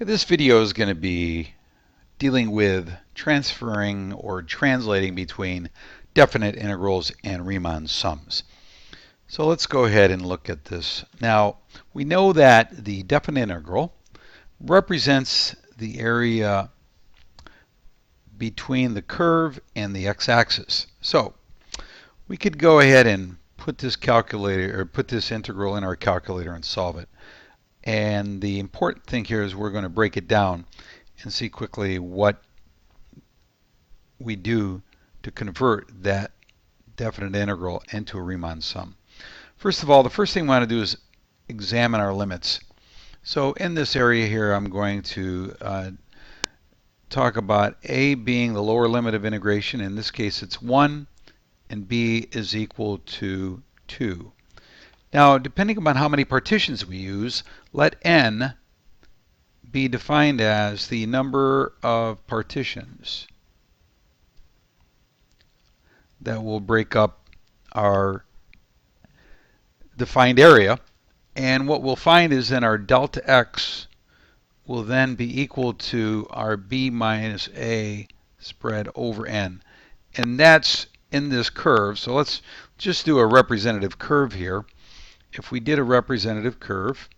This video is going to be dealing with transferring or translating between definite integrals and Riemann sums. So let's go ahead and look at this. Now, we know that the definite integral represents the area between the curve and the x-axis. So we could go ahead and put this integral in our calculator and solve it. And the important thing here is we're going to break it down and see quickly what we do to convert that definite integral into a Riemann sum. First of all, the first thing we want to do is examine our limits. So in this area here, I'm going to talk about a being the lower limit of integration. In this case, it's 1, and b is equal to 2. Now, depending upon how many partitions we use, let n be defined as the number of partitions that will break up our defined area. And what we'll find is then our delta x will then be equal to our b minus a spread over n. And that's in this curve. So let's just do a representative curve here. If we did a representative curve,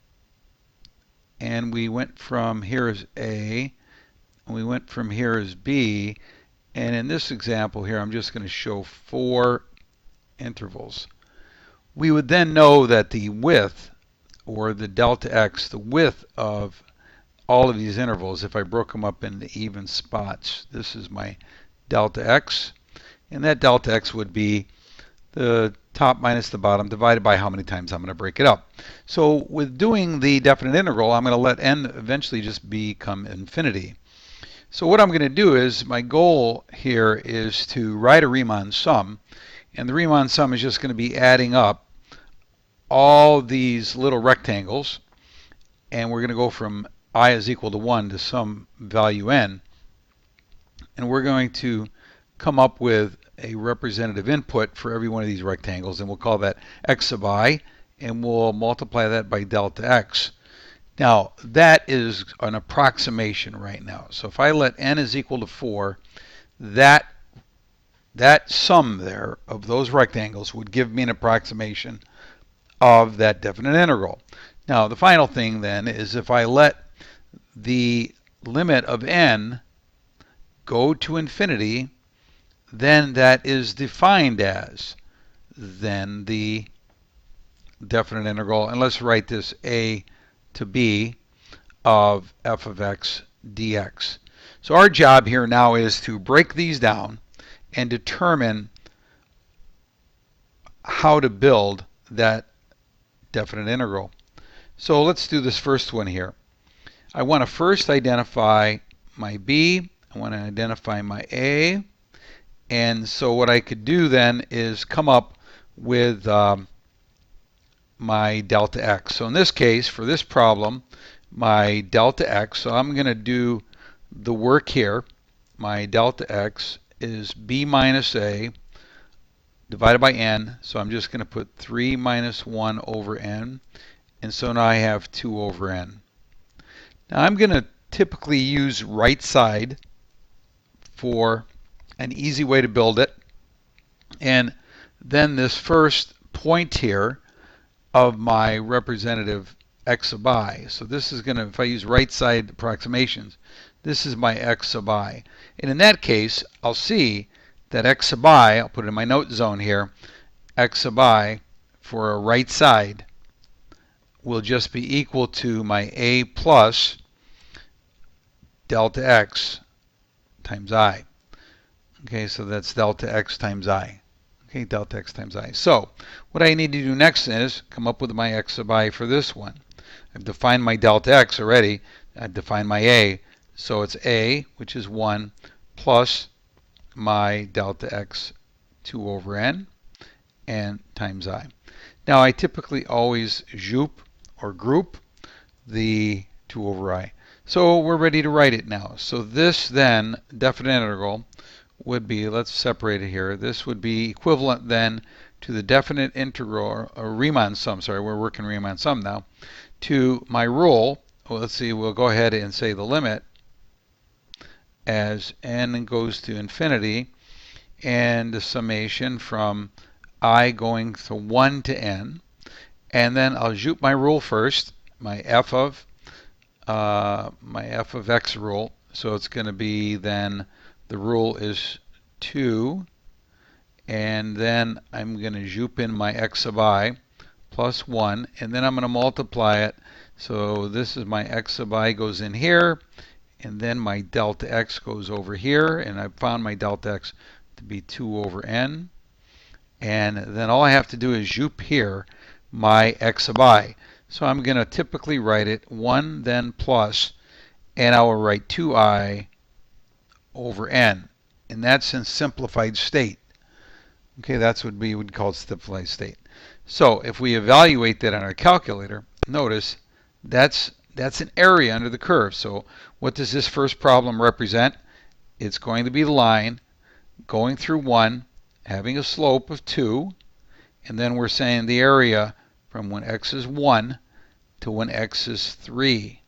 and we went from here as A, and we went from here as B, and in this example here, I'm just going to show 4 intervals. We would then know that the width, or the delta x, the width of all of these intervals, if I broke them up into even spots, this is my delta x, and that delta x would be the top minus the bottom divided by how many times I'm going to break it up. So with doing the definite integral, I'm going to let n eventually just become infinity. So what I'm going to do is, my goal here is to write a Riemann sum, and the Riemann sum is just going to be adding up all these little rectangles, and we're going to go from I is equal to 1 to some value n, and we're going to come up with a representative input for every one of these rectangles, and we'll call that x sub I, and we'll multiply that by delta x. Now, that is an approximation right now. So if I let n is equal to 4, that sum there of those rectangles would give me an approximation of that definite integral. Now, the final thing then is if I let the limit of n go to infinity, then that is defined as then the definite integral, and let's write this a to b of f of x dx. So our job here now is to break these down and determine how to build that definite integral. So let's do this first one here. I want to first identify my b, I want to identify my a, and so what I could do then is come up with my delta x. So in this case, for this problem, my delta x, so I'm going to do the work here. My delta x is b minus a divided by n. So I'm just going to put 3 minus 1 over n. And so now I have 2 over n. Now I'm going to typically use right side for an easy way to build it. And then this first point here of my representative x sub I. So this is going to, if I use right side approximations, this is my x sub I. And in that case, I'll see that x sub I, I'll put it in my note zone here, x sub I for a right side will just be equal to my a plus delta x times I. Okay, so that's delta x times I. Okay, delta x times I. So what I need to do next is come up with my x sub I for this one. I've defined my delta x already. I've defined my a. So it's a, which is 1, plus my delta x 2 over n, and times I. Now I typically always group the 2 over I. So we're ready to write it now. So this then, definite integral, would be, let's separate it here, this would be equivalent then to the definite integral, or Riemann sum, sorry, we're working Riemann sum now, to my rule well, let's see, we'll go ahead and say the limit as n goes to infinity, and the summation from I going to 1 to n. And then I'll shoot my rule first, my f of x rule. So it's going to be then the rule is 2, and then I'm going to zoop in my x sub I plus 1, and then I'm going to multiply it. So this is my x sub I goes in here, and then my delta x goes over here, and I found my delta x to be 2 over n. And then all I have to do is zoop here my x sub I. So I'm going to typically write it 1 then plus, and I will write 2i over n. And that's in simplified state. Okay, that's what we would call simplified state. So if we evaluate that on our calculator, notice that's an area under the curve. So what does this first problem represent? It's going to be the line going through 1, having a slope of 2, and then we're saying the area from when x is 1 to when x is 3.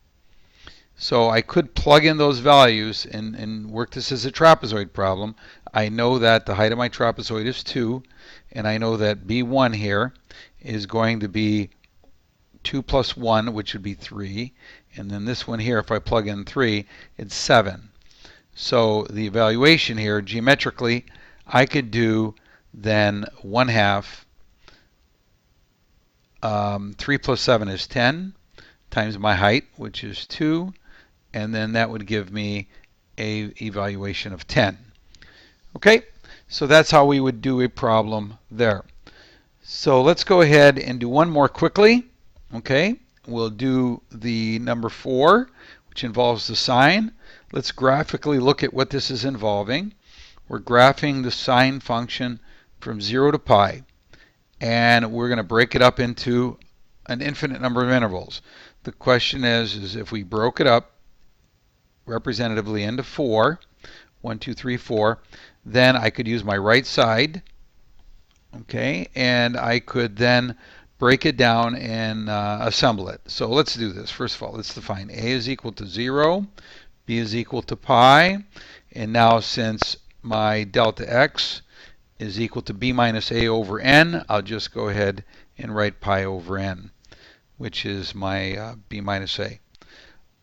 So I could plug in those values and work this as a trapezoid problem. I know that the height of my trapezoid is 2, and I know that B1 here is going to be 2 plus 1, which would be 3. And then this one here, if I plug in 3, it's 7. So the evaluation here, geometrically, I could do then 1/2. 3 plus 7 is 10 times my height, which is 2. And then that would give me a evaluation of 10. Okay, so that's how we would do a problem there. So let's go ahead and do one more quickly. Okay, we'll do the number 4, which involves the sine. Let's graphically look at what this is involving. We're graphing the sine function from 0 to pi, and we're going to break it up into an infinite number of intervals. The question is if we broke it up representatively into 4, 1, 2, 3, 4, then I could use my right side, okay, and I could then break it down and assemble it. So let's do this. First of all, let's define a is equal to 0, b is equal to pi, and now since my delta x is equal to b minus a over n, I'll just go ahead and write pi over n, which is my b minus a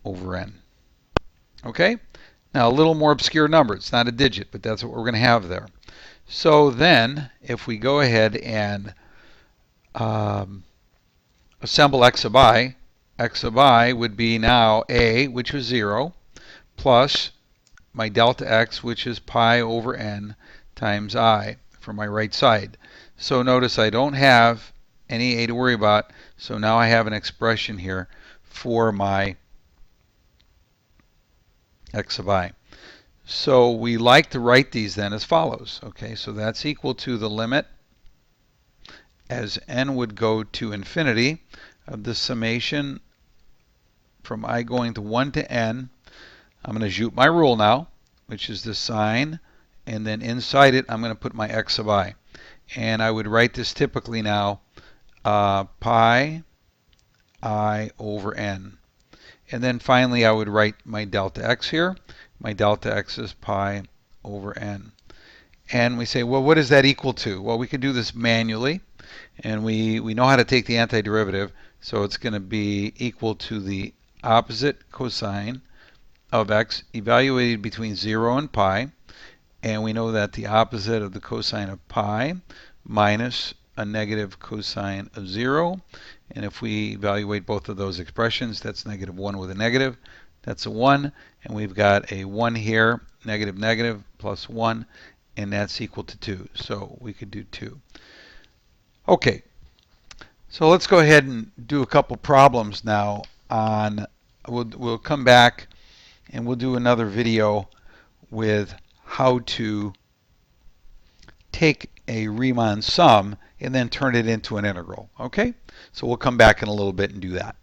over n. Okay? Now a little more obscure number. It's not a digit, but that's what we're going to have there. So then, if we go ahead and assemble x sub I would be now a, which was 0, plus my delta x, which is pi over n times I for my right side. So notice I don't have any a to worry about, so now I have an expression here for my x sub I. So we like to write these then as follows. Okay, so that's equal to the limit as n would go to infinity of the summation from I going to 1 to n. I'm going to zoop my rule now, which is the sine, and then inside it I'm going to put my x sub I. And I would write this typically now pi I over n. And then finally I would write my delta x here. My delta x is pi over n. And we say, well, what is that equal to? Well, we can do this manually, and we know how to take the antiderivative, so it's going to be equal to the opposite cosine of x evaluated between 0 and pi, and we know that the opposite of the cosine of pi minus a negative cosine of 0, and if we evaluate both of those expressions, that's negative 1 with a negative, that's a 1, and we've got a 1 here, negative negative plus 1, and that's equal to 2. So we could do 2. Okay, so let's go ahead and do a couple problems now on, we'll come back and we'll do another video with how to take a Riemann sum and then turn it into an integral. Okay, so we'll come back in a little bit and do that.